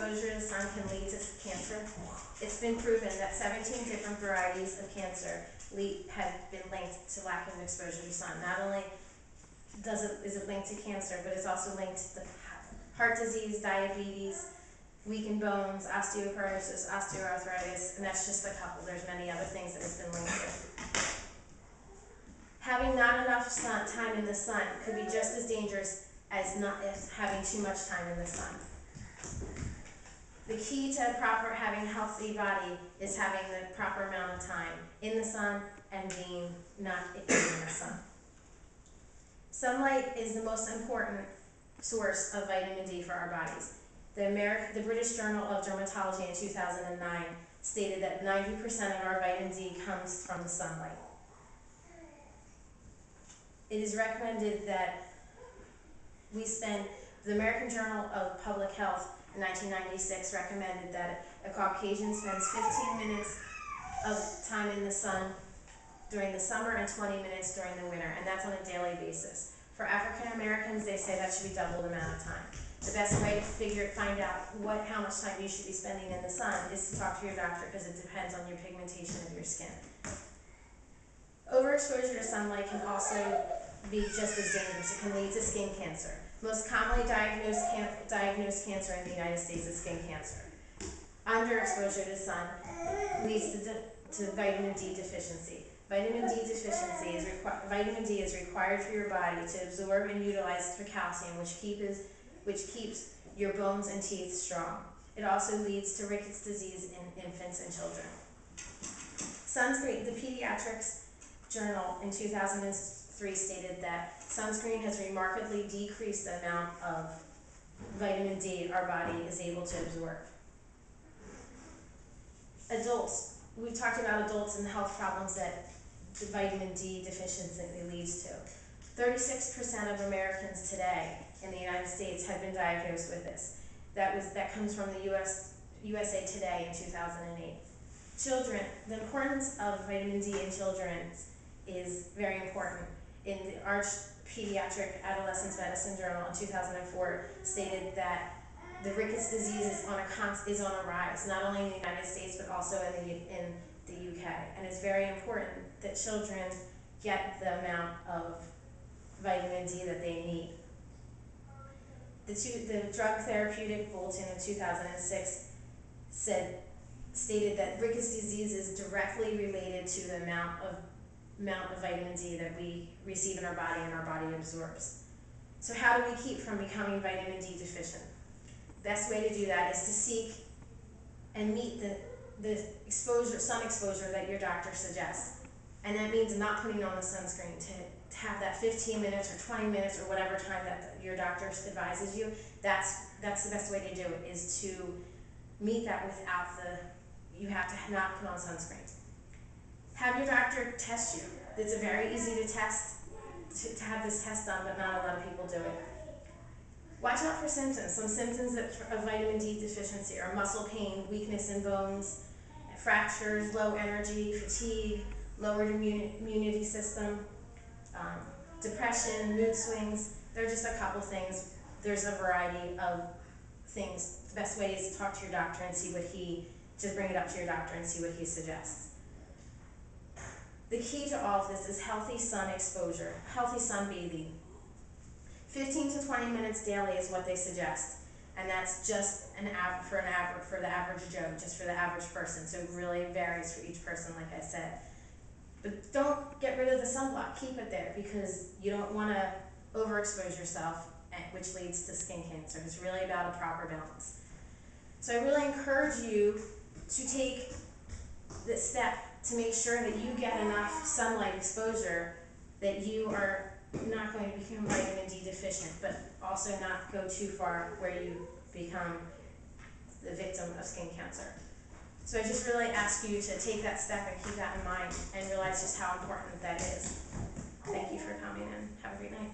exposure to the sun can lead to cancer. It's been proven that 17 different varieties of cancer have been linked to lack of exposure to sun. Not only is it linked to cancer, but it's also linked to heart disease, diabetes, weakened bones, osteoporosis, osteoarthritis, and that's just a couple. There's many other things that it's been linked to. Having not enough time in the sun could be just as dangerous as having too much time in the sun. The key to having a healthy body is having the proper amount of time in the sun and being not in the sun. Sunlight is the most important source of vitamin D for our bodies. The British Journal of Dermatology in 2009 stated that 90% of our vitamin D comes from the sunlight. It is recommended that the American Journal of Public Health in 1996 recommended that a Caucasian spends 15 minutes of time in the sun during the summer and 20 minutes during the winter, and that's on a daily basis. For African Americans, they say that should be double the amount of time. The best way to find out how much time you should be spending in the sun is to talk to your doctor, because it depends on your pigmentation of your skin. Overexposure to sunlight can also be just as dangerous. It can lead to skin cancer. Most commonly diagnosed cancer in the United States is skin cancer. Underexposure to sun leads to vitamin D deficiency. Vitamin D is required for your body to absorb and utilize for calcium, which keeps your bones and teeth strong. It also leads to rickets disease in infants and children. Sunscreen. The Pediatrics Journal in 2003 stated that sunscreen has remarkably decreased the amount of vitamin D our body is able to absorb. Adults. We've talked about adults and the health problems that the vitamin D deficiency leads to. 36% of Americans today in the United States have been diagnosed with this. That comes from the USA Today in 2008. Children, the importance of vitamin D in children is very important. In the Arch Pediatric Adolescent Medicine Journal in 2004 stated that the rickets disease is on a rise, not only in the United States but also in the UK. And it's very important that children get the amount of vitamin D that they need. The Drug Therapeutic Bulletin of 2006 stated that rickets disease is directly related to the amount of vitamin D that we receive in our body and our body absorbs. So how do we keep from becoming vitamin D deficient? Best way to do that is to seek and meet the sun exposure that your doctor suggests. And that means not putting on the sunscreen, to have that 15 minutes or 20 minutes or whatever time that your doctor advises you. That's the best way to do it, is to meet that without you have to not put on sunscreen. Have your doctor test you. It's very easy to test, to have this test done, but not a lot of people do it. Watch out for symptoms. Some symptoms of vitamin D deficiency are muscle pain, weakness in bones, fractures, low energy, fatigue, lowered immunity system, depression, mood swings. They're just a couple things. There's a variety of things. The best way is to talk to your doctor and see just bring it up to your doctor and see what he suggests. The key to all of this is healthy sun exposure, healthy sunbathing. 15 to 20 minutes daily is what they suggest, and that's just for the average Joe, just for the average person. So it really varies for each person, like I said. But don't get rid of the sunblock. Keep it there, because you don't want to overexpose yourself, which leads to skin cancer. It's really about a proper balance. So I really encourage you to take the step to make sure that you get enough sunlight exposure, that you are not going to become vitamin D deficient, but also not go too far where you become the victim of skin cancer. So I just really ask you to take that step and keep that in mind and realize just how important that is. Thank you for coming in. Have a great night.